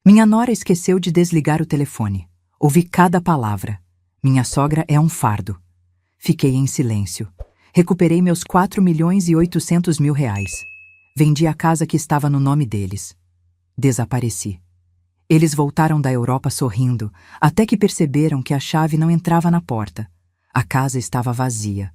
Minha nora esqueceu de desligar o telefone. Ouvi cada palavra. Minha sogra é um fardo. Fiquei em silêncio. Recuperei meus 4.800.000 reais. Vendi a casa que estava no nome deles. Desapareci. Eles voltaram da Europa sorrindo, até que perceberam que a chave não entrava na porta. A casa estava vazia.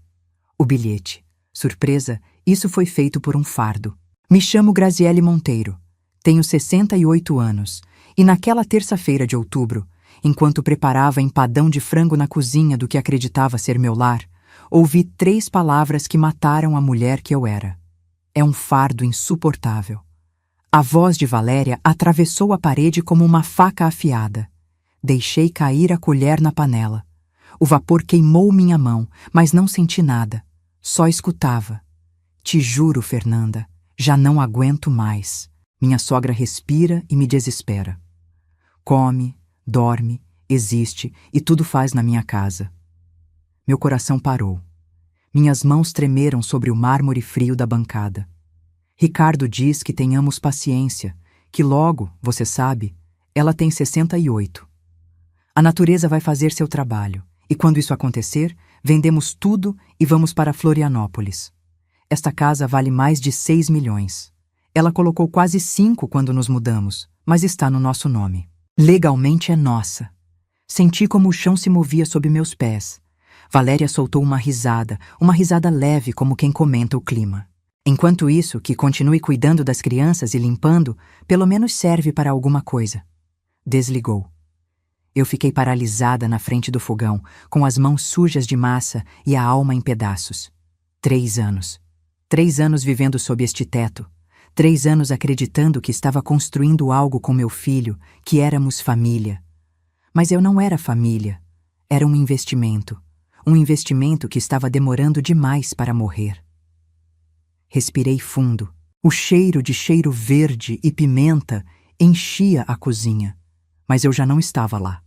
O bilhete. Surpresa, isso foi feito por um fardo. Me chamo Graziele Monteiro. Tenho 68 anos. E naquela terça-feira de outubro, enquanto preparava empadão de frango na cozinha do que acreditava ser meu lar, ouvi 3 palavras que mataram a mulher que eu era. É um fardo insuportável. A voz de Valéria atravessou a parede como uma faca afiada. Deixei cair a colher na panela. O vapor queimou minha mão, mas não senti nada. Só escutava. Te juro, Fernanda, já não aguento mais. Minha sogra respira e me desespera. Come, dorme, existe e tudo faz na minha casa. Meu coração parou. Minhas mãos tremeram sobre o mármore frio da bancada. Ricardo diz que tenhamos paciência, que logo, você sabe, ela tem 68. A natureza vai fazer seu trabalho, e quando isso acontecer, vendemos tudo e vamos para Florianópolis. Esta casa vale mais de 6 milhões. Ela colocou quase 5 quando nos mudamos, mas está no nosso nome. Legalmente é nossa. Senti como o chão se movia sob meus pés. Valéria soltou uma risada leve como quem comenta o clima. Enquanto isso, que continue cuidando das crianças e limpando, pelo menos serve para alguma coisa. Desligou. Eu fiquei paralisada na frente do fogão, com as mãos sujas de massa e a alma em pedaços. 3 anos. 3 anos vivendo sob este teto. 3 anos acreditando que estava construindo algo com meu filho, que éramos família. Mas eu não era família. Era um investimento. Um investimento que estava demorando demais para morrer. Respirei fundo. O cheiro de cheiro verde e pimenta enchia a cozinha. Mas eu já não estava lá.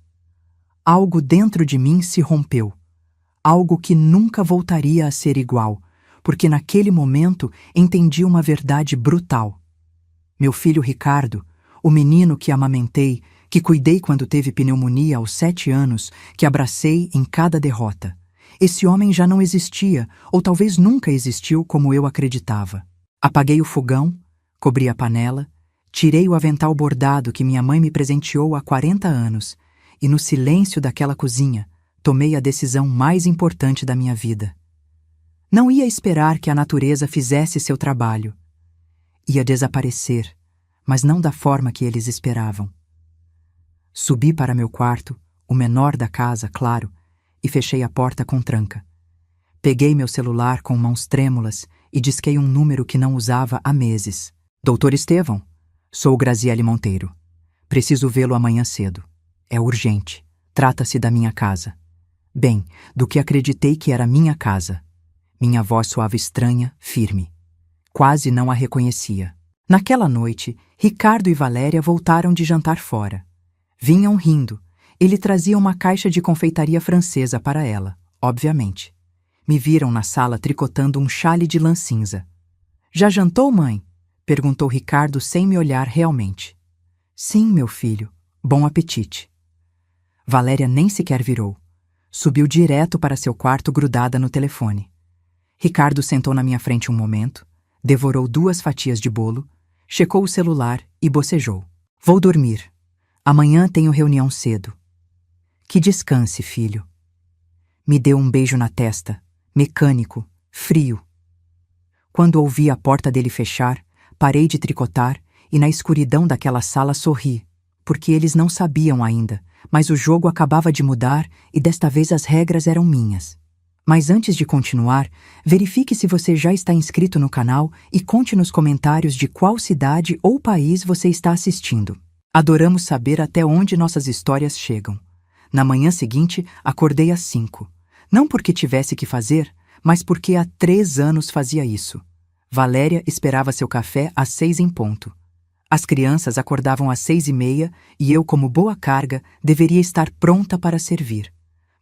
Algo dentro de mim se rompeu. Algo que nunca voltaria a ser igual, porque naquele momento entendi uma verdade brutal. Meu filho Ricardo, o menino que amamentei, que cuidei quando teve pneumonia aos 7 anos, que abracei em cada derrota. Esse homem já não existia, ou talvez nunca existiu como eu acreditava. Apaguei o fogão, cobri a panela, tirei o avental bordado que minha mãe me presenteou há 40 anos, e no silêncio daquela cozinha, tomei a decisão mais importante da minha vida. Não ia esperar que a natureza fizesse seu trabalho. Ia desaparecer, mas não da forma que eles esperavam. Subi para meu quarto, o menor da casa, claro, e fechei a porta com tranca. Peguei meu celular com mãos trêmulas e disquei um número que não usava há meses. Doutor Estevão, sou Graziele Monteiro. Preciso vê-lo amanhã cedo. É urgente. Trata-se da minha casa. Bem, do que acreditei que era minha casa. Minha voz soava estranha, firme. Quase não a reconhecia. Naquela noite, Ricardo e Valéria voltaram de jantar fora. Vinham rindo. Ele trazia uma caixa de confeitaria francesa para ela, obviamente. Me viram na sala tricotando um chale de lã cinza. Já jantou, mãe? Perguntou Ricardo sem me olhar realmente. Sim, meu filho. Bom apetite. Valéria nem sequer virou. Subiu direto para seu quarto grudada no telefone. Ricardo sentou na minha frente um momento, devorou 2 fatias de bolo, checou o celular e bocejou. Vou dormir. Amanhã tenho reunião cedo. Que descanse, filho. Me deu um beijo na testa, mecânico, frio. Quando ouvi a porta dele fechar, parei de tricotar e na escuridão daquela sala sorri, porque eles não sabiam ainda, mas o jogo acabava de mudar e desta vez as regras eram minhas. Mas antes de continuar, verifique se você já está inscrito no canal e conte nos comentários de qual cidade ou país você está assistindo. Adoramos saber até onde nossas histórias chegam. Na manhã seguinte, acordei às 5. Não porque tivesse que fazer, mas porque há 3 anos fazia isso. Valéria esperava seu café às 6 em ponto. As crianças acordavam às 6:30 e eu, como boa carga, deveria estar pronta para servir.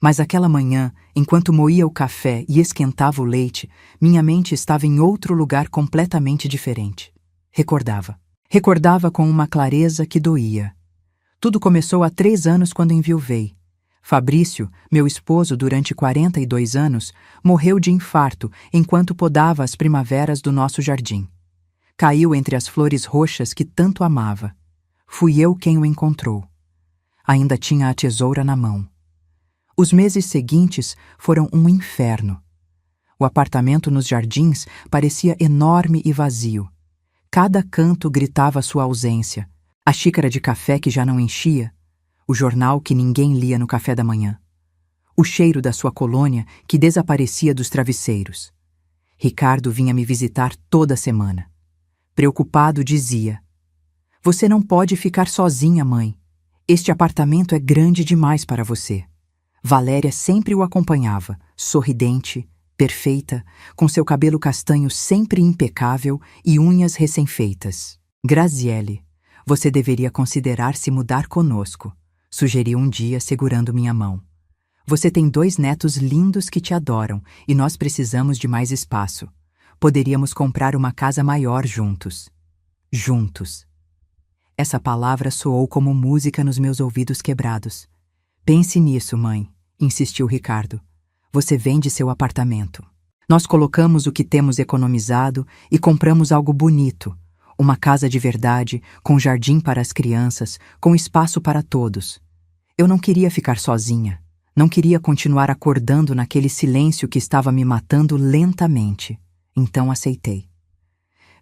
Mas aquela manhã, enquanto moía o café e esquentava o leite, minha mente estava em outro lugar completamente diferente. Recordava com uma clareza que doía. Tudo começou há 3 anos quando enviuvei. Fabrício, meu esposo durante 42 anos, morreu de infarto enquanto podava as primaveras do nosso jardim. Caiu entre as flores roxas que tanto amava. Fui eu quem o encontrou. Ainda tinha a tesoura na mão. Os meses seguintes foram um inferno. O apartamento nos jardins parecia enorme e vazio. Cada canto gritava sua ausência. A xícara de café que já não enchia, o jornal que ninguém lia no café da manhã, o cheiro da sua colônia que desaparecia dos travesseiros. Ricardo vinha me visitar toda semana. Preocupado, dizia: "Você não pode ficar sozinha, mãe. Este apartamento é grande demais para você." Valéria sempre o acompanhava, sorridente, perfeita, com seu cabelo castanho sempre impecável e unhas recém-feitas. "Graziele, você deveria considerar se mudar conosco", sugeriu um dia segurando minha mão. "Você tem 2 netos lindos que te adoram e nós precisamos de mais espaço. Poderíamos comprar uma casa maior juntos." Juntos. Essa palavra soou como música nos meus ouvidos quebrados. "Pense nisso, mãe", insistiu Ricardo. "Você vende seu apartamento. Nós colocamos o que temos economizado e compramos algo bonito. Uma casa de verdade, com jardim para as crianças, com espaço para todos. Eu não queria ficar sozinha. Não queria continuar acordando naquele silêncio que estava me matando lentamente. Então aceitei.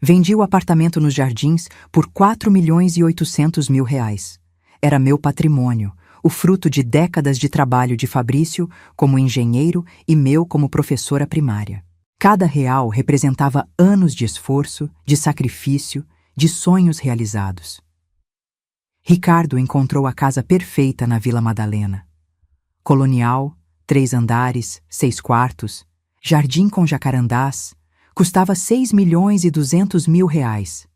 Vendi o apartamento nos jardins por 4.800.000 reais. Era meu patrimônio, o fruto de décadas de trabalho de Fabrício como engenheiro e meu como professora primária. Cada real representava anos de esforço, de sacrifício, de sonhos realizados. Ricardo encontrou a casa perfeita na Vila Madalena. Colonial, 3 andares, 6 quartos, jardim com jacarandás, custava 6.200.000 reais.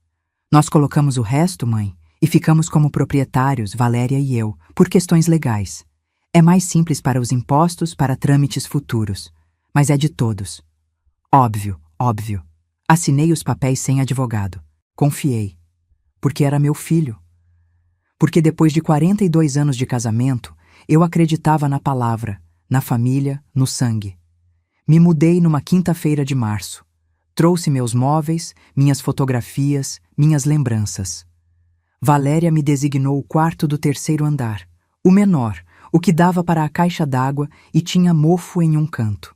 Nós colocamos o resto, mãe, e ficamos como proprietários, Valéria e eu, por questões legais. É mais simples para os impostos, para trâmites futuros, mas é de todos. Óbvio, óbvio. Assinei os papéis sem advogado. Confiei. Porque era meu filho. Porque depois de 42 anos de casamento, eu acreditava na palavra, na família, no sangue. Me mudei numa quinta-feira de março. Trouxe meus móveis, minhas fotografias, minhas lembranças. Valéria me designou o quarto do 3º andar, o menor, o que dava para a caixa d'água e tinha mofo em um canto.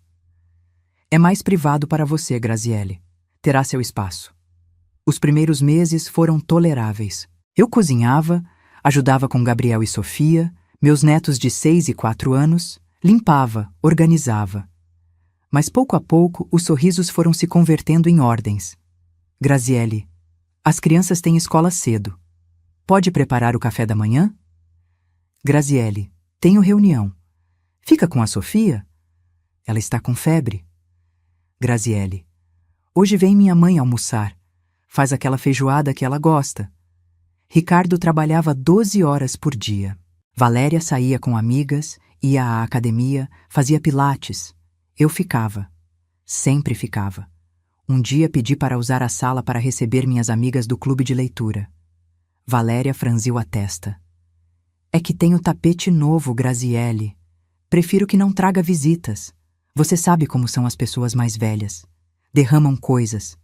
"É mais privado para você, Graziele. Terá seu espaço." Os primeiros meses foram toleráveis. Eu cozinhava, ajudava com Gabriel e Sofia, meus netos de 6 e 4 anos, limpava, organizava. Mas pouco a pouco os sorrisos foram se convertendo em ordens. "Graziele, as crianças têm escola cedo. Pode preparar o café da manhã?" "Graziele, tenho reunião. Fica com a Sofia? Ela está com febre." "Graziele, hoje vem minha mãe almoçar. Faz aquela feijoada que ela gosta." Ricardo trabalhava 12 horas por dia. Valéria saía com amigas, ia à academia, fazia pilates. Eu ficava. Sempre ficava. Um dia pedi para usar a sala para receber minhas amigas do clube de leitura. Valéria franziu a testa. "É que tenho tapete novo, Graziele. Prefiro que não traga visitas. Você sabe como são as pessoas mais velhas. Derramam coisas.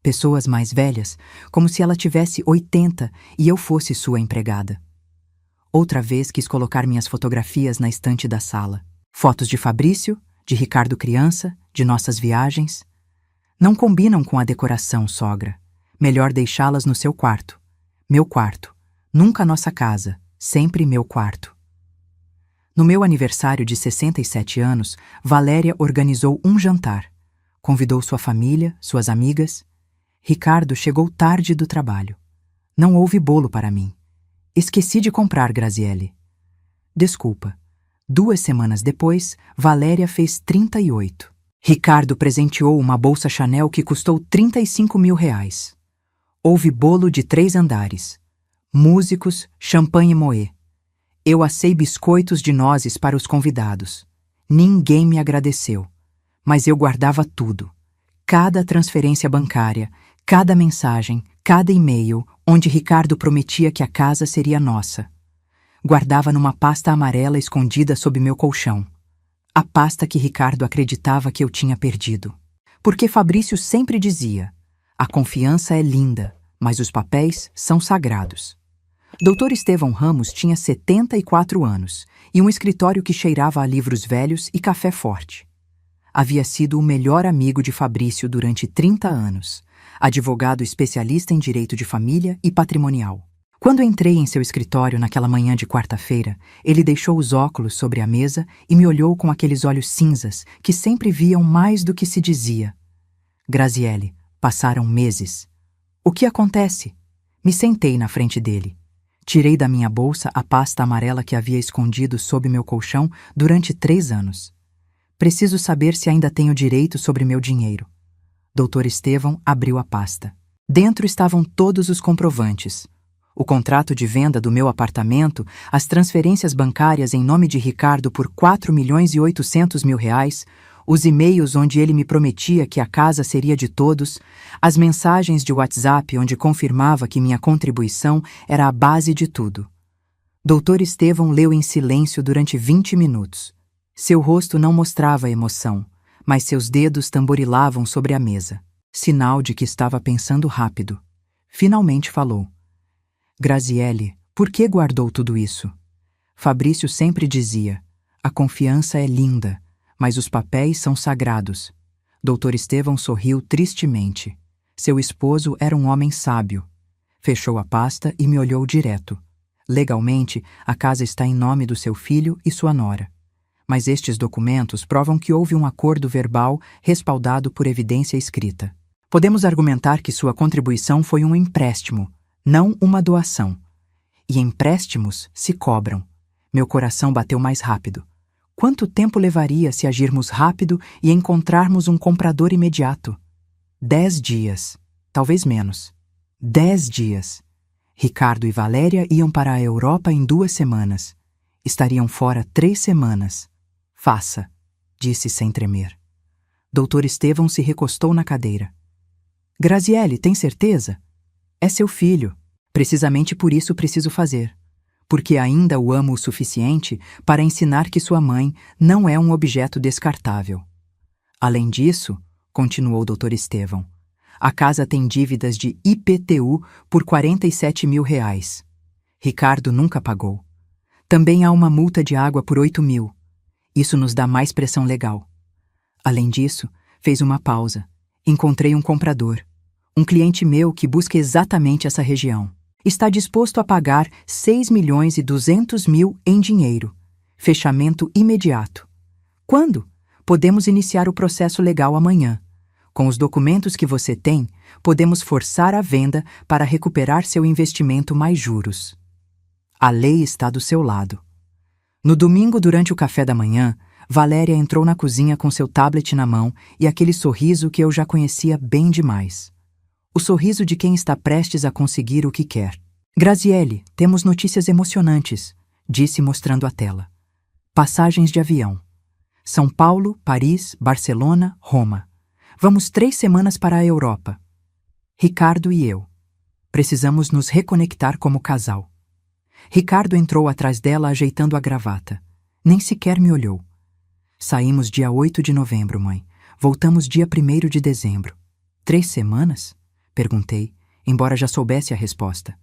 Pessoas mais velhas, como se ela tivesse 80 e eu fosse sua empregada." Outra vez quis colocar minhas fotografias na estante da sala. Fotos de Fabrício, de Ricardo criança, de nossas viagens. "Não combinam com a decoração, sogra. Melhor deixá-las no seu quarto. Meu quarto. Nunca nossa casa. Sempre meu quarto." No meu aniversário de 67 anos, Valéria organizou um jantar. Convidou sua família, suas amigas. Ricardo chegou tarde do trabalho. Não houve bolo para mim. Esqueci de comprar, Graziele. Desculpa. 2 semanas depois, Valéria fez 38. Ricardo presenteou uma bolsa Chanel que custou 35.000 reais. Houve bolo de 3 andares. Músicos, champanhe moët. Eu assei biscoitos de nozes para os convidados. Ninguém me agradeceu. Mas eu guardava tudo. Cada transferência bancária, cada mensagem, cada e-mail, onde Ricardo prometia que a casa seria nossa. Guardava numa pasta amarela escondida sob meu colchão. A pasta que Ricardo acreditava que eu tinha perdido. Porque Fabrício sempre dizia: a confiança é linda, mas os papéis são sagrados. Dr. Estevão Ramos tinha 74 anos e um escritório que cheirava a livros velhos e café forte. Havia sido o melhor amigo de Fabrício durante 30 anos, advogado especialista em direito de família e patrimonial. Quando entrei em seu escritório naquela manhã de quarta-feira, ele deixou os óculos sobre a mesa e me olhou com aqueles olhos cinzas que sempre viam mais do que se dizia. Graziele, passaram meses. O que acontece? Me sentei na frente dele. Tirei da minha bolsa a pasta amarela que havia escondido sob meu colchão durante 3 anos. Preciso saber se ainda tenho direito sobre meu dinheiro. Dr. Estevão abriu a pasta. Dentro estavam todos os comprovantes. O contrato de venda do meu apartamento, as transferências bancárias em nome de Ricardo por R$ 4.800.000, os e-mails onde ele me prometia que a casa seria de todos, as mensagens de WhatsApp onde confirmava que minha contribuição era a base de tudo. Dr. Estevão leu em silêncio durante 20 minutos. Seu rosto não mostrava emoção, mas seus dedos tamborilavam sobre a mesa, sinal de que estava pensando rápido. Finalmente falou. Graziele, por que guardou tudo isso? Fabrício sempre dizia: a confiança é linda, mas os papéis são sagrados. Dr. Estevão sorriu tristemente. Seu esposo era um homem sábio. Fechou a pasta e me olhou direto. Legalmente, a casa está em nome do seu filho e sua nora. Mas estes documentos provam que houve um acordo verbal respaldado por evidência escrita. Podemos argumentar que sua contribuição foi um empréstimo, não uma doação. E empréstimos se cobram. Meu coração bateu mais rápido. Quanto tempo levaria se agirmos rápido e encontrarmos um comprador imediato? 10 dias. Talvez menos. 10 dias. Ricardo e Valéria iam para a Europa em 2 semanas. Estariam fora 3 semanas. Faça, disse sem tremer. Dr. Estevão se recostou na cadeira. Graziele, tem certeza? É seu filho. Precisamente por isso preciso fazer. Porque ainda o amo o suficiente para ensinar que sua mãe não é um objeto descartável. Além disso, continuou Dr. Estevão, a casa tem dívidas de IPTU por R$ 47.000. Ricardo nunca pagou. Também há uma multa de água por 8.000. Isso nos dá mais pressão legal. Além disso, fez uma pausa. Encontrei um comprador. Um cliente meu que busca exatamente essa região. Está disposto a pagar R$ 6.200.000 em dinheiro. Fechamento imediato. Quando? Podemos iniciar o processo legal amanhã. Com os documentos que você tem, podemos forçar a venda para recuperar seu investimento mais juros. A lei está do seu lado. No domingo, durante o café da manhã, Valéria entrou na cozinha com seu tablet na mão e aquele sorriso que eu já conhecia bem demais. O sorriso de quem está prestes a conseguir o que quer. Graziele, temos notícias emocionantes, disse mostrando a tela. Passagens de avião. São Paulo, Paris, Barcelona, Roma. Vamos 3 semanas para a Europa. Ricardo e eu. Precisamos nos reconectar como casal. Ricardo entrou atrás dela ajeitando a gravata. Nem sequer me olhou. Saímos dia 8 de novembro, mãe. Voltamos dia 1º de dezembro. 3 semanas? Perguntei, embora já soubesse a resposta.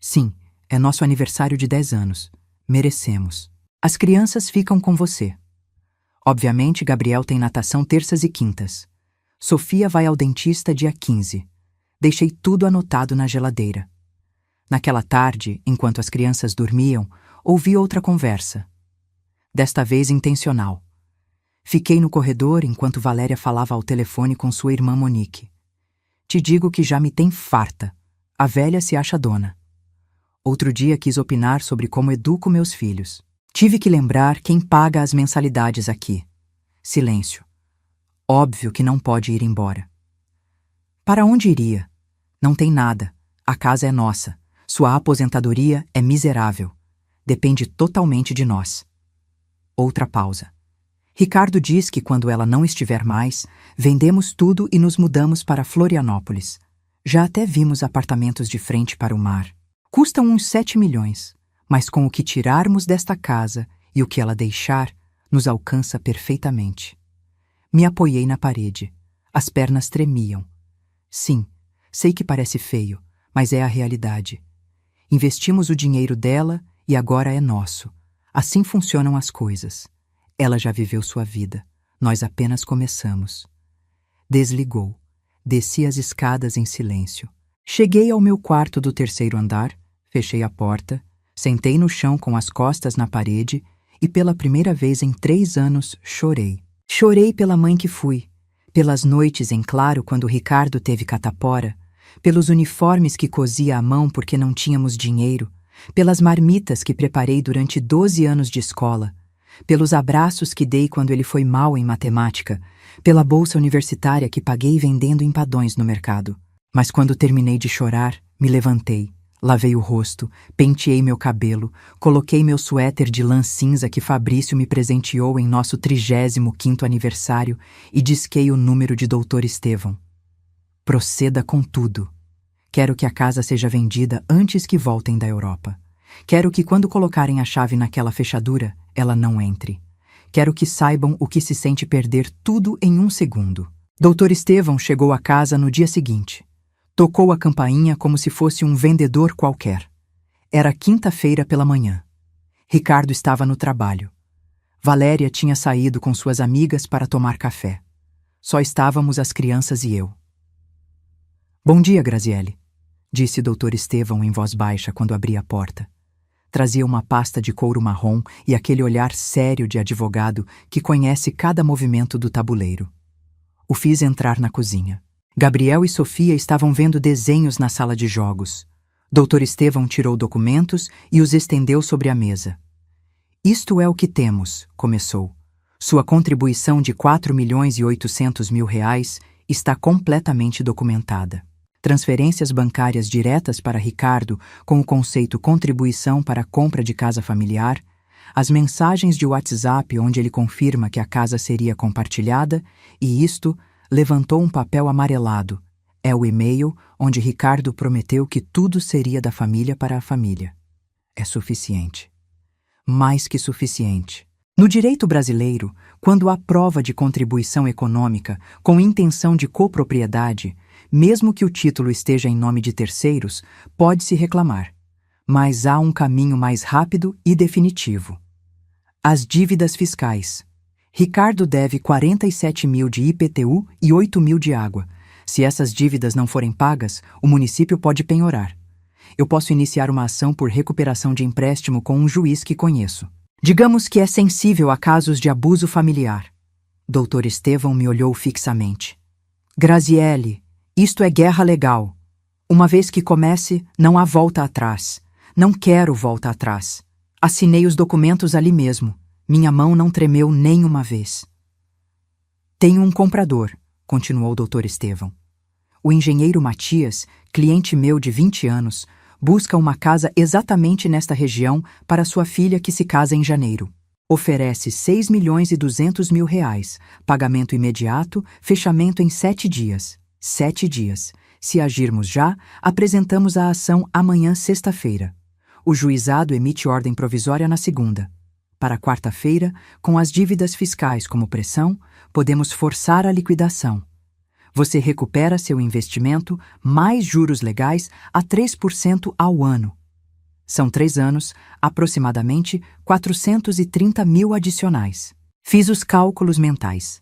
Sim, é nosso aniversário de 10 anos. Merecemos. As crianças ficam com você. Obviamente, Gabriel tem natação terças e quintas. Sofia vai ao dentista dia 15. Deixei tudo anotado na geladeira. Naquela tarde, enquanto as crianças dormiam, ouvi outra conversa. Desta vez intencional. Fiquei no corredor enquanto Valéria falava ao telefone com sua irmã Monique. Te digo que já me tem farta. A velha se acha dona. Outro dia quis opinar sobre como educo meus filhos. Tive que lembrar quem paga as mensalidades aqui. Silêncio. Óbvio que não pode ir embora. Para onde iria? Não tem nada. A casa é nossa. Sua aposentadoria é miserável. Depende totalmente de nós. Outra pausa. Ricardo diz que quando ela não estiver mais, vendemos tudo e nos mudamos para Florianópolis. Já até vimos apartamentos de frente para o mar. Custam uns 7 milhões, mas com o que tirarmos desta casa e o que ela deixar, nos alcança perfeitamente. Me apoiei na parede. As pernas tremiam. Sim, sei que parece feio, mas é a realidade. Investimos o dinheiro dela e agora é nosso. Assim funcionam as coisas. Ela já viveu sua vida. Nós apenas começamos. Desligou. Desci as escadas em silêncio. Cheguei ao meu quarto do terceiro andar, fechei a porta, sentei no chão com as costas na parede e pela primeira vez em 3 anos chorei. Chorei pela mãe que fui, pelas noites em claro quando Ricardo teve catapora, pelos uniformes que cosia à mão porque não tínhamos dinheiro, pelas marmitas que preparei durante 12 anos de escola, pelos abraços que dei quando ele foi mal em matemática, pela bolsa universitária que paguei vendendo empadões no mercado. Mas quando terminei de chorar, me levantei, lavei o rosto, penteei meu cabelo, coloquei meu suéter de lã cinza que Fabrício me presenteou em nosso 35º aniversário e disquei o número de Dr. Estevão. Proceda com tudo. Quero que a casa seja vendida antes que voltem da Europa. Quero que quando colocarem a chave naquela fechadura, ela não entre. Quero que saibam o que se sente perder tudo em 1 segundo. Dr. Estevão chegou à casa no dia seguinte. Tocou a campainha como se fosse um vendedor qualquer. Era quinta-feira pela manhã. Ricardo estava no trabalho. Valéria tinha saído com suas amigas para tomar café. Só estávamos as crianças e eu. Bom dia, Graziele, disse Dr. Estevão em voz baixa quando abri a porta. Trazia uma pasta de couro marrom e aquele olhar sério de advogado que conhece cada movimento do tabuleiro. O fiz entrar na cozinha. Gabriel e Sofia estavam vendo desenhos na sala de jogos. Dr. Estevão tirou documentos e os estendeu sobre a mesa. Isto é o que temos, começou. Sua contribuição de 4.800.000 reais está completamente documentada. Transferências bancárias diretas para Ricardo com o conceito contribuição para a compra de casa familiar, as mensagens de WhatsApp onde ele confirma que a casa seria compartilhada e isto levantou um papel amarelado. É o e-mail onde Ricardo prometeu que tudo seria da família para a família. É suficiente. Mais que suficiente. No direito brasileiro, quando há prova de contribuição econômica com intenção de copropriedade, mesmo que o título esteja em nome de terceiros, pode-se reclamar. Mas há um caminho mais rápido e definitivo. As dívidas fiscais. Ricardo deve 47.000 de IPTU e 8.000 de água. Se essas dívidas não forem pagas, o município pode penhorar. Eu posso iniciar uma ação por recuperação de empréstimo com um juiz que conheço. Digamos que é sensível a casos de abuso familiar. Dr. Estevão me olhou fixamente. Graziele, isto é guerra legal. Uma vez que comece, não há volta atrás. Não quero volta atrás. Assinei os documentos ali mesmo. Minha mão não tremeu nem uma vez. Tenho um comprador, continuou o Dr. Estevão. O engenheiro Matias, cliente meu de 20 anos, busca uma casa exatamente nesta região para sua filha que se casa em janeiro. Oferece 6.200.000 reais, pagamento imediato, fechamento em 7 dias. 7 dias. Se agirmos já, apresentamos a ação amanhã, sexta-feira. O juizado emite ordem provisória na segunda. Para quarta-feira, com as dívidas fiscais como pressão, podemos forçar a liquidação. Você recupera seu investimento mais juros legais a 3% ao ano. São 3 anos, aproximadamente 430.000 adicionais. Fiz os cálculos mentais.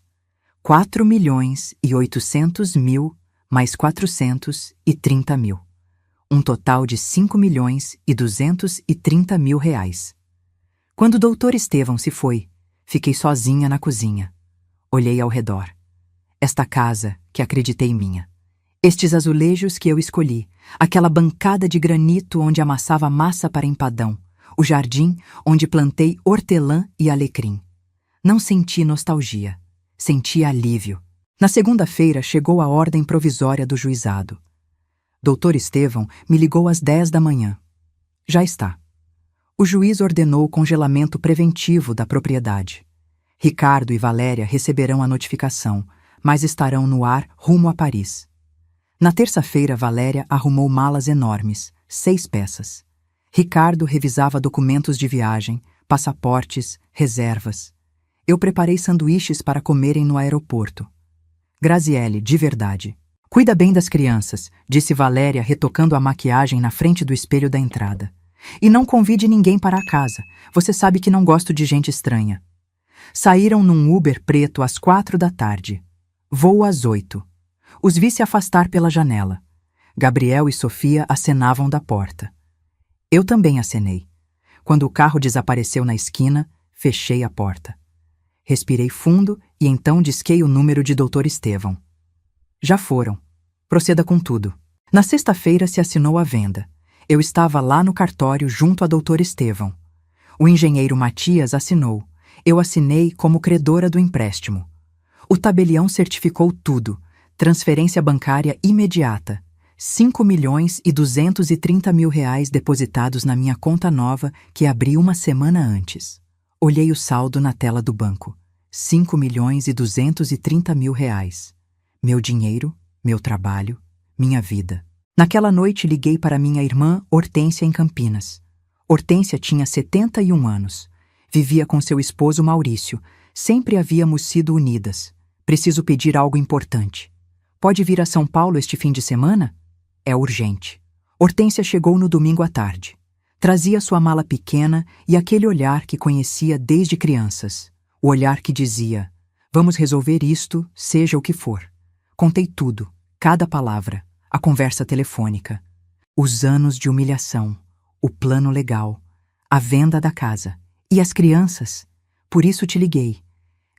4.800.000 mais 430.000. Um total de 5.230.000 reais. Quando o Dr. Estevão se foi, fiquei sozinha na cozinha. Olhei ao redor. Esta casa que acreditei minha. Estes azulejos que eu escolhi. Aquela bancada de granito onde amassava massa para empadão. O jardim onde plantei hortelã e alecrim. Não senti nostalgia. Senti alívio. Na segunda-feira chegou a ordem provisória do juizado. Dr. Estevão me ligou às 10 da manhã. Já está. O juiz ordenou o congelamento preventivo da propriedade. Ricardo e Valéria receberão a notificação, mas estarão no ar rumo a Paris. Na terça-feira, Valéria arrumou malas enormes, 6 peças. Ricardo revisava documentos de viagem, passaportes, reservas. Eu preparei sanduíches para comerem no aeroporto. Graziele, de verdade. Cuida bem das crianças, disse Valéria, retocando a maquiagem na frente do espelho da entrada. E não convide ninguém para a casa. Você sabe que não gosto de gente estranha. Saíram num Uber preto às 4 da tarde. Voo às 8. Os vi se afastar pela janela. Gabriel e Sofia acenavam da porta. Eu também acenei. Quando o carro desapareceu na esquina, fechei a porta. Respirei fundo e então disquei o número de Dr. Estevão. Já foram. Proceda com tudo. Na sexta-feira se assinou a venda. Eu estava lá no cartório junto a Dr. Estevão. O engenheiro Matias assinou. Eu assinei como credora do empréstimo. O tabelião certificou tudo. Transferência bancária imediata. 5.230.000 reais depositados na minha conta nova que abri uma semana antes. Olhei o saldo na tela do banco. 5.230.000 reais. Meu dinheiro, meu trabalho, minha vida. Naquela noite liguei para minha irmã Hortência em Campinas. Hortência tinha 71 anos. Vivia com seu esposo Maurício. Sempre havíamos sido unidas. Preciso pedir algo importante. Pode vir a São Paulo este fim de semana? É urgente. Hortência chegou no domingo à tarde. Trazia sua mala pequena e aquele olhar que conhecia desde crianças. O olhar que dizia, vamos resolver isto, seja o que for. Contei tudo, cada palavra, a conversa telefônica. Os anos de humilhação, o plano legal, a venda da casa. E as crianças? Por isso te liguei.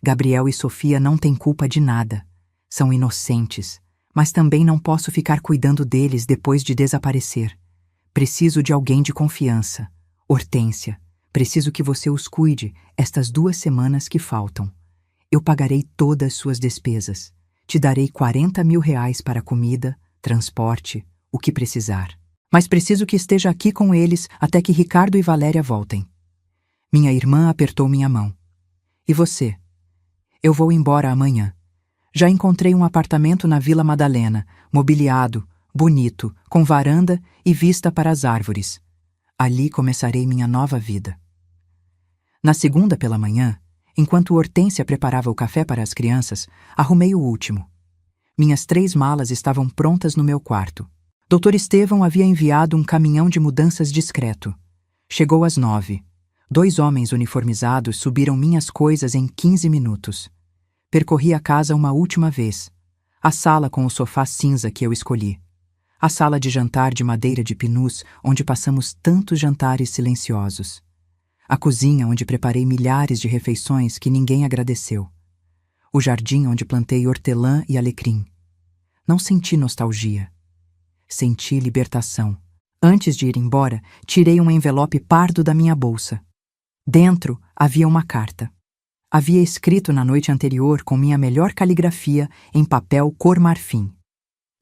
Gabriel e Sofia não têm culpa de nada. São inocentes, mas também não posso ficar cuidando deles depois de desaparecer. Preciso de alguém de confiança. Hortência, preciso que você os cuide estas 2 semanas que faltam. Eu pagarei todas suas despesas. Te darei 40.000 reais para comida, transporte, o que precisar. Mas preciso que esteja aqui com eles até que Ricardo e Valéria voltem. Minha irmã apertou minha mão. E você? Eu vou embora amanhã. Já encontrei um apartamento na Vila Madalena, mobiliado, bonito, com varanda e vista para as árvores. Ali começarei minha nova vida. Na segunda pela manhã, enquanto Hortência preparava o café para as crianças, arrumei o último. Minhas 3 malas estavam prontas no meu quarto. Dr. Estevão havia enviado um caminhão de mudanças discreto. Chegou às 9. 2 homens uniformizados subiram minhas coisas em 15 minutos. Percorri a casa uma última vez. A sala com o sofá cinza que eu escolhi. A sala de jantar de madeira de pinus, onde passamos tantos jantares silenciosos. A cozinha onde preparei milhares de refeições que ninguém agradeceu. O jardim onde plantei hortelã e alecrim. Não senti nostalgia. Senti libertação. Antes de ir embora, tirei um envelope pardo da minha bolsa. Dentro havia uma carta. Havia escrito na noite anterior com minha melhor caligrafia em papel cor marfim.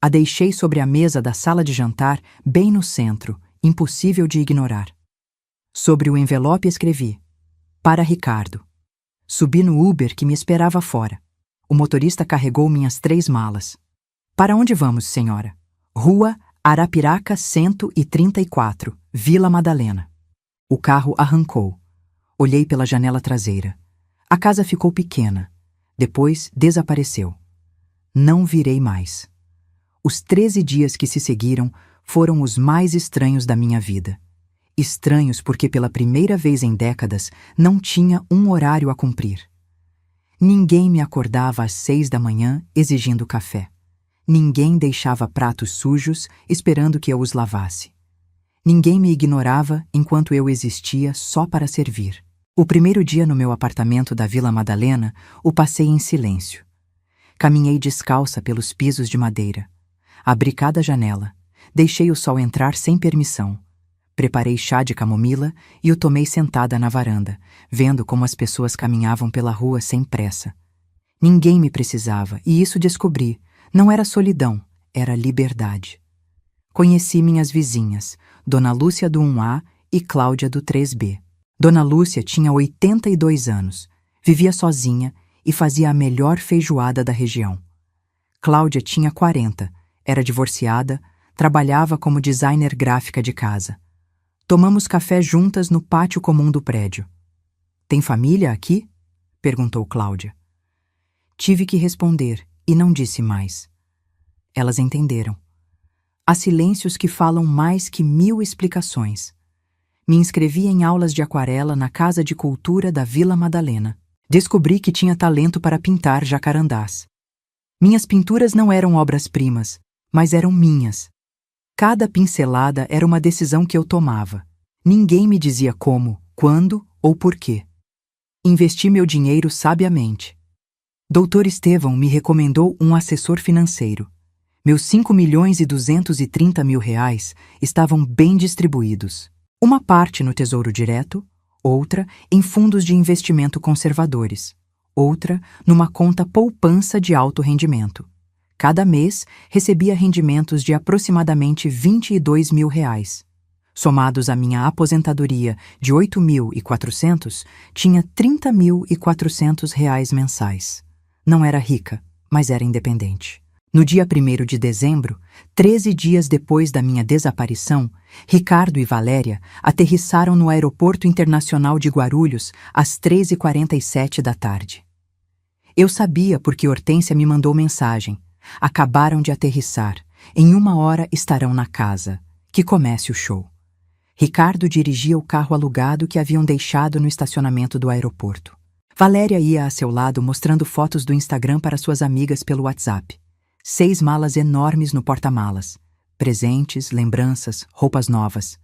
A deixei sobre a mesa da sala de jantar, bem no centro, impossível de ignorar. Sobre o envelope escrevi: para Ricardo. Subi no Uber que me esperava fora. O motorista carregou minhas 3 malas. Para onde vamos, senhora? Rua Arapiraca 134, Vila Madalena. O carro arrancou. Olhei pela janela traseira. A casa ficou pequena. Depois desapareceu. Não virei mais. Os 13 dias que se seguiram foram os mais estranhos da minha vida. Estranhos porque pela primeira vez em décadas não tinha um horário a cumprir. Ninguém me acordava às 6 da manhã exigindo café. Ninguém deixava pratos sujos esperando que eu os lavasse. Ninguém me ignorava enquanto eu existia só para servir. O primeiro dia no meu apartamento da Vila Madalena o passei em silêncio. Caminhei descalça pelos pisos de madeira. Abri cada janela. Deixei o sol entrar sem permissão. Preparei chá de camomila e o tomei sentada na varanda, vendo como as pessoas caminhavam pela rua sem pressa. Ninguém me precisava, e isso descobri. Não era solidão, era liberdade. Conheci minhas vizinhas, Dona Lúcia do 1A e Cláudia do 3B. Dona Lúcia tinha 82 anos, vivia sozinha e fazia a melhor feijoada da região. Cláudia tinha 40, era divorciada, trabalhava como designer gráfica de casa. Tomamos café juntas no pátio comum do prédio. Tem família aqui? Perguntou Cláudia. Tive que responder e não disse mais. Elas entenderam. Há silêncios que falam mais que 1000 explicações. Me inscrevi em aulas de aquarela na Casa de Cultura da Vila Madalena. Descobri que tinha talento para pintar jacarandás. Minhas pinturas não eram obras-primas, mas eram minhas. Cada pincelada era uma decisão que eu tomava. Ninguém me dizia como, quando ou por quê. Investi meu dinheiro sabiamente. Dr. Estevão me recomendou um assessor financeiro. Meus 5.230.000 reais estavam bem distribuídos. Uma parte no Tesouro Direto, outra em fundos de investimento conservadores, outra numa conta poupança de alto rendimento. Cada mês recebia rendimentos de aproximadamente 22.000 reais. Somados à minha aposentadoria de 8.400, tinha 30.400 reais mensais. Não era rica, mas era independente. No dia 1º de dezembro, 13 dias depois da minha desaparição, Ricardo e Valéria aterrissaram no Aeroporto Internacional de Guarulhos às 13h47 da tarde. Eu sabia porque Hortência me mandou mensagem. Acabaram de aterrissar. Em 1 hora estarão na casa. Que comece o show. Ricardo dirigia o carro alugado que haviam deixado no estacionamento do aeroporto. Valéria ia a seu lado mostrando fotos do Instagram para suas amigas pelo WhatsApp. 6 malas enormes no porta-malas. Presentes, lembranças, roupas novas.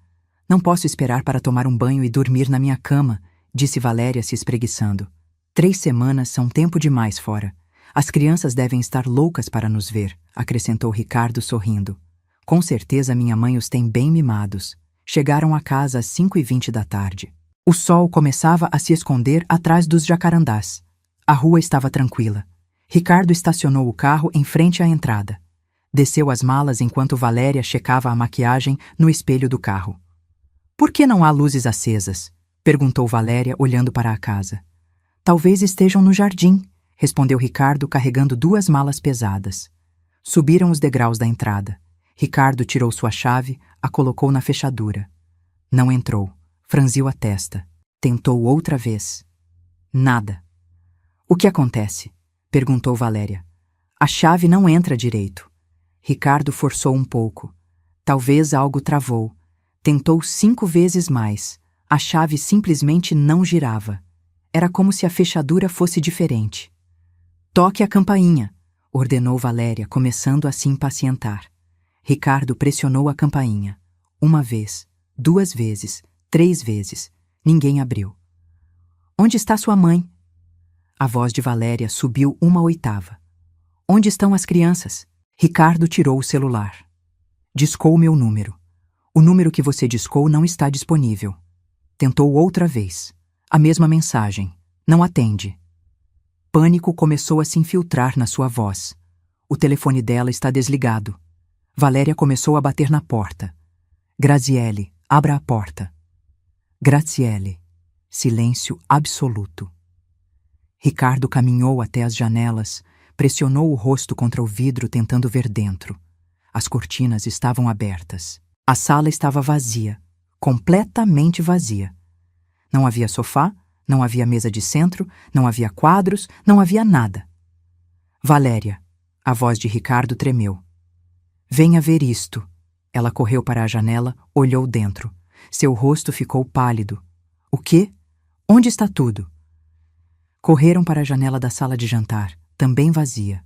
Não posso esperar para tomar um banho e dormir na minha cama, disse Valéria se espreguiçando. 3 semanas são tempo demais fora. As crianças devem estar loucas para nos ver, acrescentou Ricardo sorrindo. Com certeza minha mãe os tem bem mimados. Chegaram a casa às 5h20 da tarde. O sol começava a se esconder atrás dos jacarandás. A rua estava tranquila. Ricardo estacionou o carro em frente à entrada. Desceu as malas enquanto Valéria checava a maquiagem no espelho do carro. Por que não há luzes acesas? Perguntou Valéria olhando para a casa. Talvez estejam no jardim, respondeu Ricardo carregando 2 malas pesadas. Subiram os degraus da entrada. Ricardo tirou sua chave, a colocou na fechadura. Não entrou. Franziu a testa. Tentou outra vez. Nada. O que acontece? Perguntou Valéria. A chave não entra direito. Ricardo forçou um pouco. Talvez algo travou. Tentou 5 vezes mais. A chave simplesmente não girava. Era como se a fechadura fosse diferente. Toque a campainha, ordenou Valéria, começando a se impacientar. Ricardo pressionou a campainha. 1 vez, 2 vezes, 3 vezes. Ninguém abriu. Onde está sua mãe? A voz de Valéria subiu 1 oitava. Onde estão as crianças? Ricardo tirou o celular. Discou meu número. O número que você discou não está disponível. Tentou outra vez. A mesma mensagem. Não atende. Pânico começou a se infiltrar na sua voz. O telefone dela está desligado. Valéria começou a bater na porta. Graziele, abra a porta. Graziele. Silêncio absoluto. Ricardo caminhou até as janelas, pressionou o rosto contra o vidro tentando ver dentro. As cortinas estavam abertas. A sala estava vazia, completamente vazia. Não havia sofá, não havia mesa de centro, não havia quadros, não havia nada. Valéria. A voz de Ricardo tremeu. Venha ver isto. Ela correu para a janela, olhou dentro. Seu rosto ficou pálido. O quê? Onde está tudo? Correram para a janela da sala de jantar, também vazia.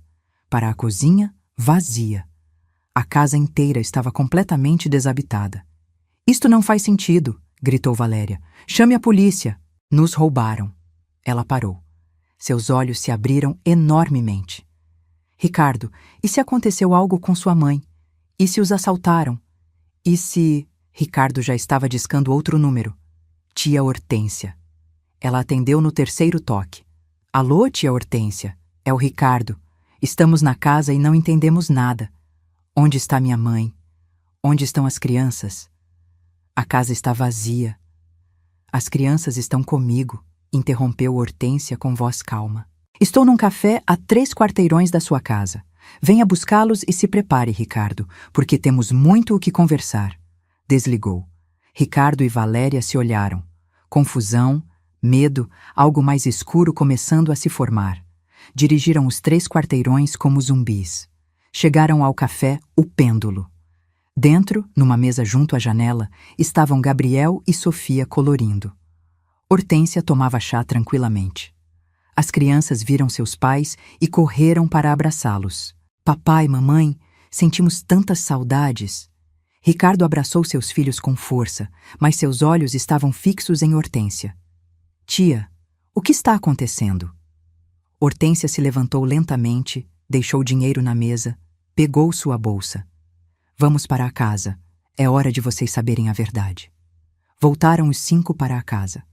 Para a cozinha, vazia. A casa inteira estava completamente desabitada. Isto não faz sentido, gritou Valéria. Chame a polícia. Nos roubaram. Ela parou. Seus olhos se abriram enormemente. Ricardo, e se aconteceu algo com sua mãe? E se os assaltaram? E se... Ricardo já estava discando outro número. Tia Hortência. Ela atendeu no 3º toque. Alô, tia Hortência. É o Ricardo. Estamos na casa e não entendemos nada. Onde está minha mãe? Onde estão as crianças? A casa está vazia. As crianças estão comigo, interrompeu Hortência com voz calma. Estou num café a 3 quarteirões da sua casa. Venha buscá-los e se prepare, Ricardo, porque temos muito o que conversar. Desligou. Ricardo e Valéria se olharam. Confusão, medo, algo mais escuro começando a se formar. Dirigiram os 3 quarteirões como zumbis. Chegaram ao café O Pêndulo. Dentro, numa mesa junto à janela, estavam Gabriel e Sofia colorindo. Hortência tomava chá tranquilamente. As crianças viram seus pais e correram para abraçá-los. Papai, mamãe, sentimos tantas saudades. Ricardo abraçou seus filhos com força, mas seus olhos estavam fixos em Hortência. Tia, o que está acontecendo? Hortência se levantou lentamente, deixou dinheiro na mesa, pegou sua bolsa. Vamos para a casa. É hora de vocês saberem a verdade. Voltaram os 5 para a casa.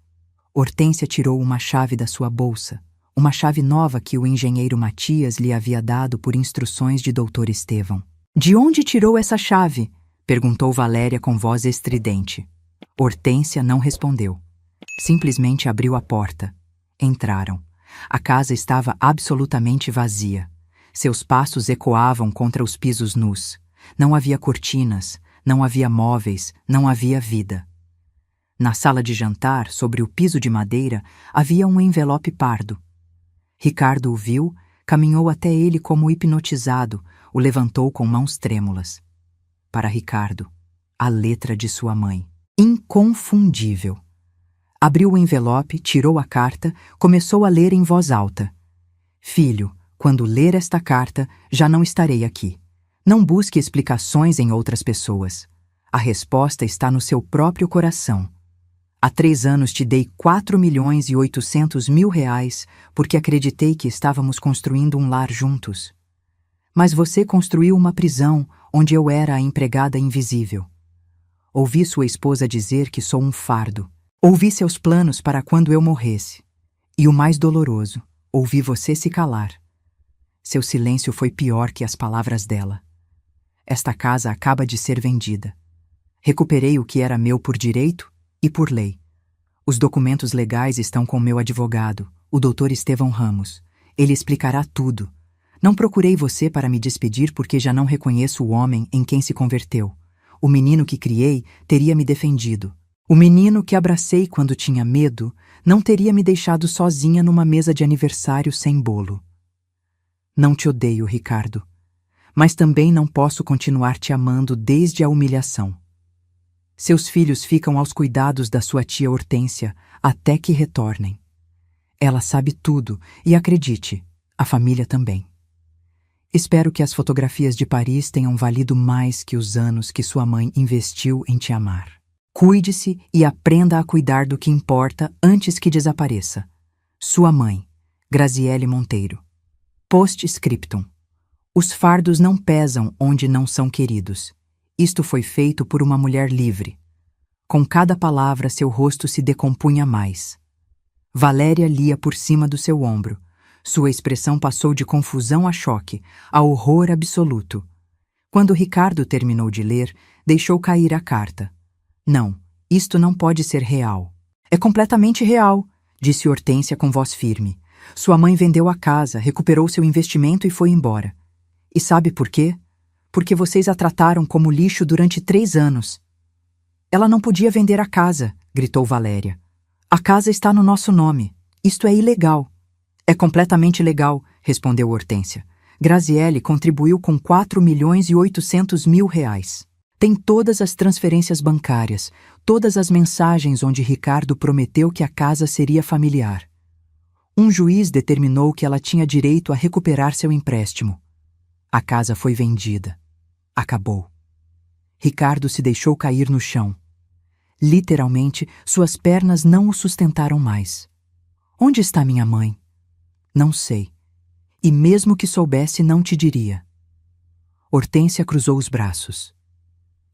Hortência tirou uma chave da sua bolsa, uma chave nova que o engenheiro Matias lhe havia dado por instruções de Dr. Estevão. De onde tirou essa chave? Perguntou Valéria com voz estridente. Hortência não respondeu. Simplesmente abriu a porta. Entraram. A casa estava absolutamente vazia. Seus passos ecoavam contra os pisos nus. Não havia cortinas, não havia móveis, não havia vida. Na sala de jantar, sobre o piso de madeira, havia um envelope pardo. Ricardo o viu, caminhou até ele como hipnotizado, o levantou com mãos trêmulas. Para Ricardo, a letra de sua mãe. Inconfundível. Abriu o envelope, tirou a carta, começou a ler em voz alta. Filho, quando ler esta carta, já não estarei aqui. Não busque explicações em outras pessoas. A resposta está no seu próprio coração. Há 3 anos te dei 4.800.000 reais porque acreditei que estávamos construindo um lar juntos. Mas você construiu uma prisão onde eu era a empregada invisível. Ouvi sua esposa dizer que sou um fardo. Ouvi seus planos para quando eu morresse. E o mais doloroso, ouvi você se calar. Seu silêncio foi pior que as palavras dela. Esta casa acaba de ser vendida. Recuperei o que era meu por direito e por lei. Os documentos legais estão com meu advogado, o Dr. Estevão Ramos. Ele explicará tudo. Não procurei você para me despedir porque já não reconheço o homem em quem se converteu. O menino que criei teria me defendido. O menino que abracei quando tinha medo não teria me deixado sozinha numa mesa de aniversário sem bolo. Não te odeio, Ricardo, mas também não posso continuar te amando desde a humilhação. Seus filhos ficam aos cuidados da sua tia Hortência até que retornem. Ela sabe tudo e, acredite, a família também. Espero que as fotografias de Paris tenham valido mais que os anos que sua mãe investiu em te amar. Cuide-se e aprenda a cuidar do que importa antes que desapareça. Sua mãe, Graziele Monteiro. Post-scriptum. Os fardos não pesam onde não são queridos. Isto foi feito por uma mulher livre. Com cada palavra seu rosto se decompunha mais. Valéria lia por cima do seu ombro. Sua expressão passou de confusão a choque, a horror absoluto. Quando Ricardo terminou de ler, deixou cair a carta. Não, isto não pode ser real. É completamente real, disse Hortência com voz firme. Sua mãe vendeu a casa, recuperou seu investimento e foi embora. E sabe por quê? Porque vocês a trataram como lixo durante 3 anos. Ela não podia vender a casa, gritou Valéria. A casa está no nosso nome. Isto é ilegal. É completamente legal, respondeu Hortência. Graziele contribuiu com 4.800.000 reais. Tem todas as transferências bancárias, todas as mensagens onde Ricardo prometeu que a casa seria familiar. Um juiz determinou que ela tinha direito a recuperar seu empréstimo. A casa foi vendida. Acabou. Ricardo se deixou cair no chão. Literalmente, suas pernas não o sustentaram mais. Onde está minha mãe? Não sei. E mesmo que soubesse, não te diria. Hortência cruzou os braços.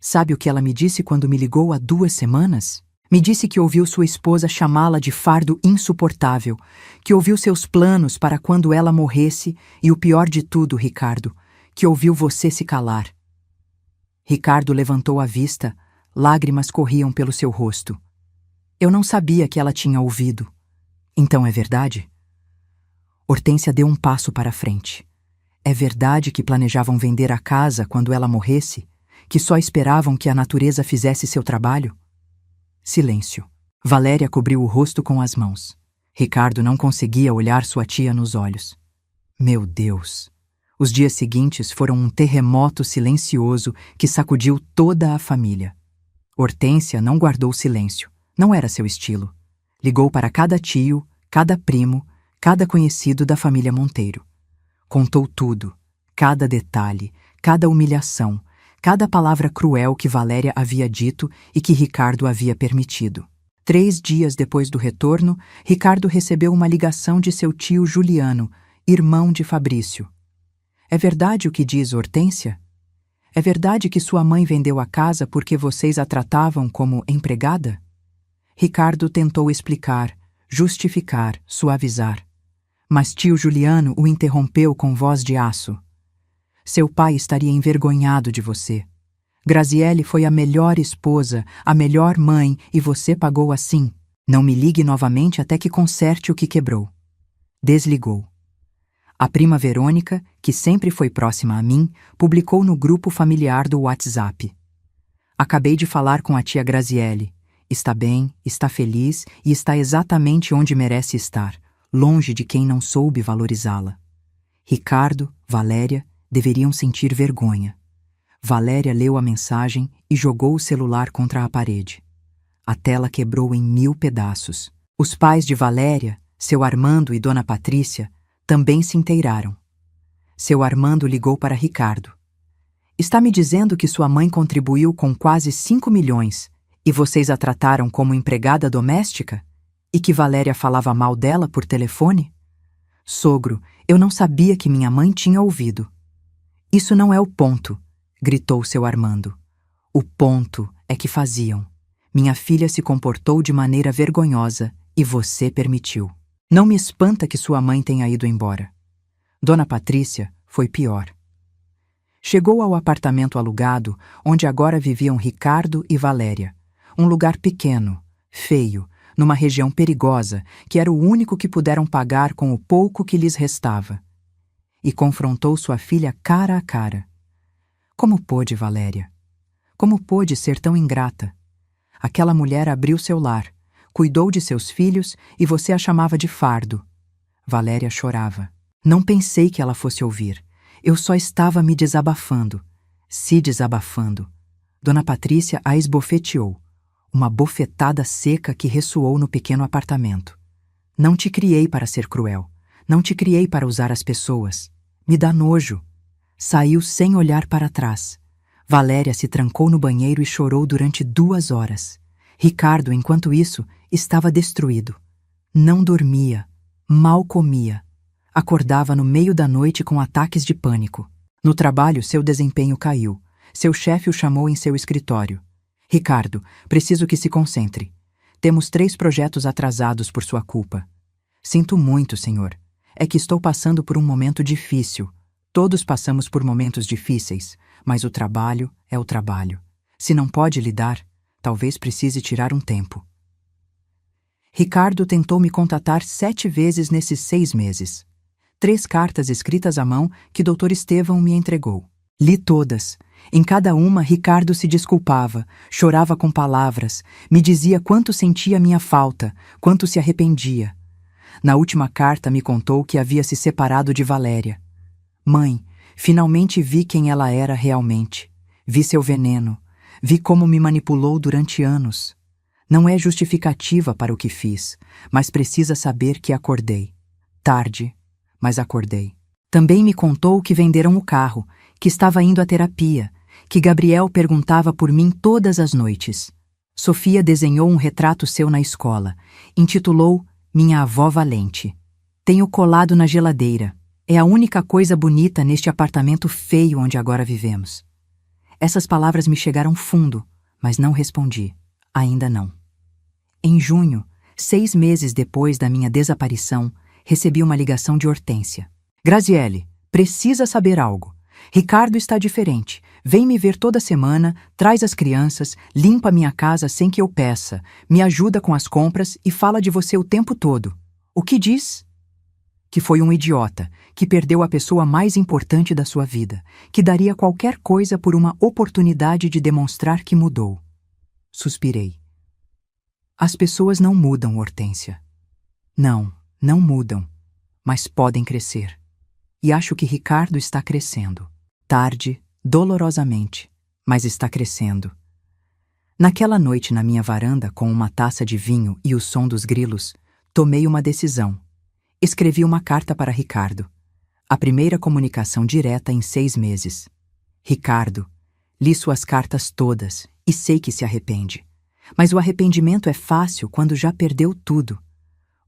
Sabe o que ela me disse quando me ligou há 2 semanas? Me disse que ouviu sua esposa chamá-la de fardo insuportável, que ouviu seus planos para quando ela morresse e o pior de tudo, Ricardo, que ouviu você se calar. Ricardo levantou a vista, lágrimas corriam pelo seu rosto. Eu não sabia que ela tinha ouvido. Então é verdade? Hortência deu um passo para a frente. É verdade que planejavam vender a casa quando ela morresse? Que só esperavam que a natureza fizesse seu trabalho? Silêncio. Valéria cobriu o rosto com as mãos. Ricardo não conseguia olhar sua tia nos olhos. Meu Deus! Os dias seguintes foram um terremoto silencioso que sacudiu toda a família. Hortência não guardou silêncio. Não era seu estilo. Ligou para cada tio, cada primo, cada conhecido da família Monteiro. Contou tudo, cada detalhe, cada humilhação, cada palavra cruel que Valéria havia dito e que Ricardo havia permitido. 3 dias depois do retorno, Ricardo recebeu uma ligação de seu tio Juliano, irmão de Fabrício. É verdade o que diz Hortência? É verdade que sua mãe vendeu a casa porque vocês a tratavam como empregada? Ricardo tentou explicar, justificar, suavizar. Mas tio Juliano o interrompeu com voz de aço. Seu pai estaria envergonhado de você. Graziele foi a melhor esposa, a melhor mãe, e você pagou assim. Não me ligue novamente até que conserte o que quebrou. Desligou. A prima Verônica, que sempre foi próxima a mim, publicou no grupo familiar do WhatsApp. Acabei de falar com a tia Graziele. Está bem, está feliz e está exatamente onde merece estar, longe de quem não soube valorizá-la. Ricardo, Valéria, deveriam sentir vergonha. Valéria leu a mensagem e jogou o celular contra a parede. A tela quebrou em 1000 pedaços. Os pais de Valéria, seu Armando e Dona Patrícia, também se inteiraram. Seu Armando ligou para Ricardo. Está me dizendo que sua mãe contribuiu com quase 5 milhões e vocês a trataram como empregada doméstica? E que Valéria falava mal dela por telefone? Sogro, eu não sabia que minha mãe tinha ouvido. Isso não é o ponto, gritou seu Armando. O ponto é que faziam. Minha filha se comportou de maneira vergonhosa e você permitiu. Não me espanta que sua mãe tenha ido embora. Dona Patrícia foi pior. Chegou ao apartamento alugado, onde agora viviam Ricardo e Valéria. Um lugar pequeno, feio, numa região perigosa, que era o único que puderam pagar com o pouco que lhes restava. E confrontou sua filha cara a cara. Como pôde, Valéria? Como pôde ser tão ingrata? Aquela mulher abriu seu lar, cuidou de seus filhos e você a chamava de fardo. Valéria chorava. Não pensei que ela fosse ouvir. Eu só estava me desabafando. Se desabafando. Dona Patrícia a esbofeteou. Uma bofetada seca que ressoou no pequeno apartamento. Não te criei para ser cruel. Não te criei para usar as pessoas. Me dá nojo. Saiu sem olhar para trás. Valéria se trancou no banheiro e chorou durante 2 horas. Ricardo, enquanto isso, estava destruído. Não dormia. Mal comia. Acordava no meio da noite com ataques de pânico. No trabalho, seu desempenho caiu. Seu chefe o chamou em seu escritório. Ricardo, preciso que se concentre. Temos 3 projetos atrasados por sua culpa. Sinto muito, senhor. É que estou passando por um momento difícil. Todos passamos por momentos difíceis, mas o trabalho é o trabalho. Se não pode lidar, talvez precise tirar um tempo. Ricardo tentou me contatar 7 vezes nesses 6 meses. 3 cartas escritas à mão que Dr. Estevão me entregou. Li todas. Em cada uma, Ricardo se desculpava, chorava com palavras, me dizia quanto sentia minha falta, quanto se arrependia. Na última carta me contou que havia se separado de Valéria. Mãe, finalmente vi quem ela era realmente. Vi seu veneno. Vi como me manipulou durante anos. Não é justificativa para o que fiz, mas precisa saber que acordei. Tarde, mas acordei. Também me contou que venderam o carro, que estava indo à terapia, que Gabriel perguntava por mim todas as noites. Sofia desenhou um retrato seu na escola. Intitulou Minha Avó Valente. Tenho colado na geladeira. É a única coisa bonita neste apartamento feio onde agora vivemos. Essas palavras me chegaram fundo, mas não respondi. Ainda não. Em junho, 6 meses depois da minha desaparição, recebi uma ligação de Hortência. Graziele, precisa saber algo. Ricardo está diferente. Vem me ver toda semana, traz as crianças, limpa minha casa sem que eu peça, me ajuda com as compras e fala de você o tempo todo. O que diz? Que foi um idiota, que perdeu a pessoa mais importante da sua vida, que daria qualquer coisa por uma oportunidade de demonstrar que mudou. Suspirei. As pessoas não mudam, Hortência. Não, não mudam, mas podem crescer. E acho que Ricardo está crescendo. Tarde, dolorosamente, mas está crescendo. Naquela noite na minha varanda, com uma taça de vinho e o som dos grilos, tomei uma decisão. Escrevi uma carta para Ricardo. A primeira comunicação direta em 6 meses. Ricardo, li suas cartas todas e sei que se arrepende. Mas o arrependimento é fácil quando já perdeu tudo.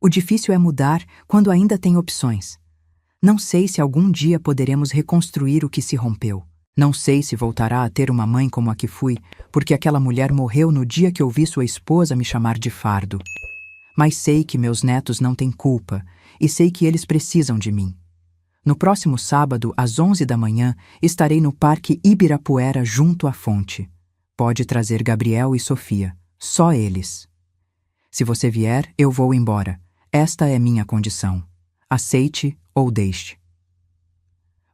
O difícil é mudar quando ainda tem opções. Não sei se algum dia poderemos reconstruir o que se rompeu. Não sei se voltará a ter uma mãe como a que fui, porque aquela mulher morreu no dia que ouvi sua esposa me chamar de fardo. Mas sei que meus netos não têm culpa e sei que eles precisam de mim. No próximo sábado, às 11 da manhã, estarei no Parque Ibirapuera junto à fonte. Pode trazer Gabriel e Sofia. Só eles. Se você vier, eu vou embora. Esta é minha condição. Aceite ou deixe.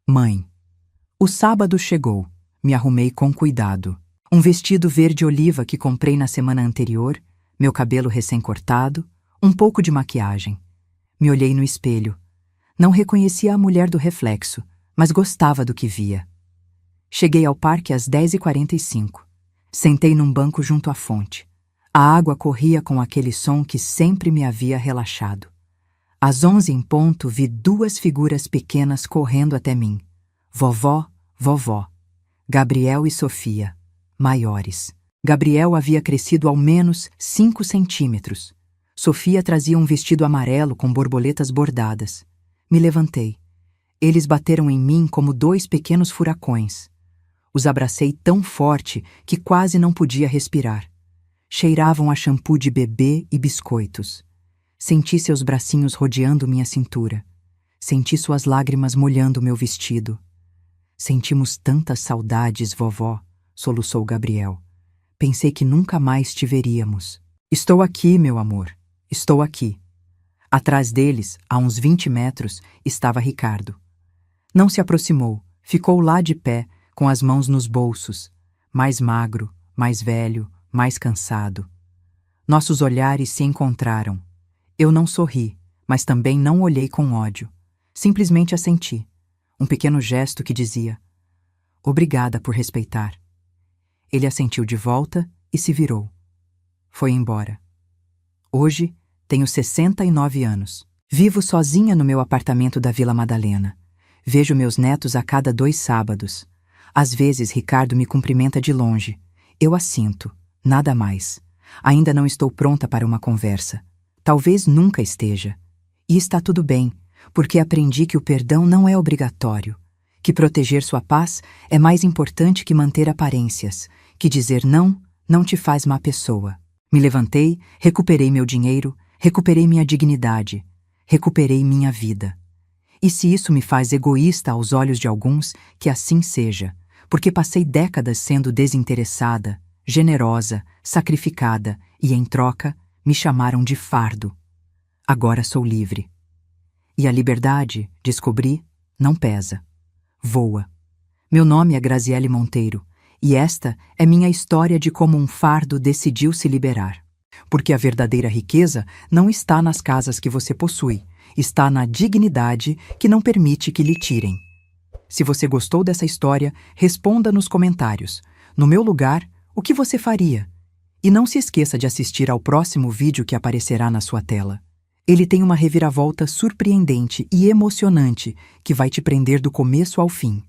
Mãe. O sábado chegou. Me arrumei com cuidado. Um vestido verde-oliva que comprei na semana anterior, meu cabelo recém-cortado, um pouco de maquiagem. Me olhei no espelho. Não reconhecia a mulher do reflexo, mas gostava do que via. Cheguei ao parque às 10h45. Sentei num banco junto à fonte. A água corria com aquele som que sempre me havia relaxado. Às 11 em ponto, vi 2 figuras pequenas correndo até mim. Vovó, vovó. Gabriel e Sofia, maiores. Gabriel havia crescido ao menos 5 centímetros. Sofia trazia um vestido amarelo com borboletas bordadas. Me levantei. Eles bateram em mim como 2 pequenos furacões. Os abracei tão forte que quase não podia respirar. Cheiravam a shampoo de bebê e biscoitos. Senti seus bracinhos rodeando minha cintura. Senti suas lágrimas molhando meu vestido. Sentimos tantas saudades, vovó, soluçou Gabriel. Pensei que nunca mais te veríamos. Estou aqui, meu amor. Estou aqui. Atrás deles, a uns 20 metros, estava Ricardo. Não se aproximou, ficou lá de pé, com as mãos nos bolsos, mais magro, mais velho, mais cansado. Nossos olhares se encontraram. Eu não sorri, mas também não olhei com ódio. Simplesmente assenti. Um pequeno gesto que dizia: obrigada por respeitar. Ele assentiu de volta e se virou. Foi embora. Hoje, tenho 69 anos. Vivo sozinha no meu apartamento da Vila Madalena. Vejo meus netos a cada 2 sábados. Às vezes, Ricardo me cumprimenta de longe. Eu assinto, nada mais. Ainda não estou pronta para uma conversa. Talvez nunca esteja. E está tudo bem, porque aprendi que o perdão não é obrigatório, que proteger sua paz é mais importante que manter aparências, que dizer não te faz má pessoa. Me levantei, recuperei meu dinheiro, recuperei minha dignidade, recuperei minha vida. E se isso me faz egoísta aos olhos de alguns, que assim seja, porque passei décadas sendo desinteressada, generosa, sacrificada e, em troca, me chamaram de fardo. Agora sou livre. E a liberdade, descobri, não pesa. Voa. Meu nome é Graziele Monteiro, e esta é minha história de como um fardo decidiu se liberar. Porque a verdadeira riqueza não está nas casas que você possui, está na dignidade que não permite que lhe tirem. Se você gostou dessa história, responda nos comentários. No meu lugar, o que você faria? E não se esqueça de assistir ao próximo vídeo que aparecerá na sua tela. Ele tem uma reviravolta surpreendente e emocionante que vai te prender do começo ao fim.